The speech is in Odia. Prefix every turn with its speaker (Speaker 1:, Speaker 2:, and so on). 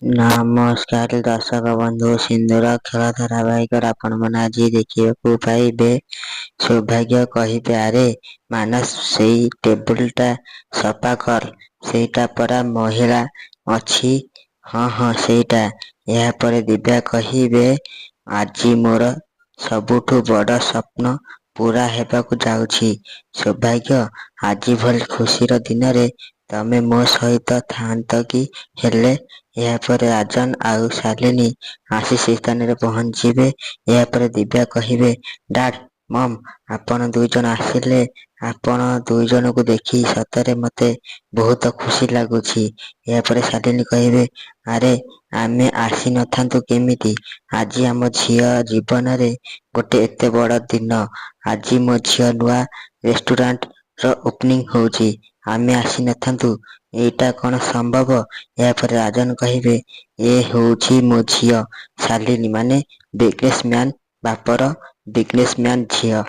Speaker 1: ନମସ୍କାର ଦର୍ଶକ ବନ୍ଧୁ, ସିନ୍ଦୁର ଖେଳ ଧାରାବାହିକରେ ଆପଣମାନେ ଆଜି ଦେଖିବାକୁ ପାଇବେ। ସୌଭାଗ୍ୟ କହିବେ, ଆରେ ମାନସ ସେଇ ଟେବୁଲଟା ସଫା କର। ସେଇଟା ପରା ମହିଳା ଅଛି। ହଁ ହଁ ସେଇଟା। ଏହାପରେ ଦିବ୍ୟା କହିବେ, ଆଜି ମୋର ସବୁଠୁ ବଡ଼ ସ୍ୱପ୍ନ ପୂରା ହେବାକୁ ଯାଉଛି। ସୌଭାଗ୍ୟ, ଆଜି ଭଳି ଖୁସିର ଦିନରେ ତମେ ମୋ ସହିତ ଥାଆନ୍ତ କି? ହେଲେ ଏହାପରେ ରାଜନ ଆଉ ଶାଲିନୀ ଆସି ସେ ସ୍ଥାନରେ ପହଞ୍ଚିବେ। ଏହାପରେ ଦିବ୍ୟା କହିବେ, ଡାଡ୍, ମମ୍, ଆପଣ ଦୁଇଜଣ ଆସିଲେ। ଆପଣ ଦୁଇଜଣଙ୍କୁ ଦେଖି ସତରେ ମତେ ବହୁତ ଖୁସି ଲାଗୁଛି। ଏହାପରେ ଶାଲିନୀ କହିବେ, ଆରେ ଆମେ ଆସିନଥାନ୍ତୁ କେମିତି? ଆଜି ଆମ ଝିଅ ଜୀବନରେ ଗୋଟେ ଏତେ ବଡ଼ ଦିନ। ଆଜି ମୋ ଝିଅ ନୂଆ ରେଷ୍ଟୁରାଣ୍ଟର ଓପନିଂ ହଉଛି। ଆମେ ଆସିନଥାନ୍ତୁ? ଏଇଟା କ'ଣ ସମ୍ଭବ? ଏହାପରେ ରାଜନ କହିବେ, ଏ ହେଉଛି ମୋ ଝିଅ ଶାଲିନୀ, ମାନେ ବିଜନେସ ମ୍ୟାନ ବାପର ବିଜନେସ ମ୍ୟାନ ଝିଅ।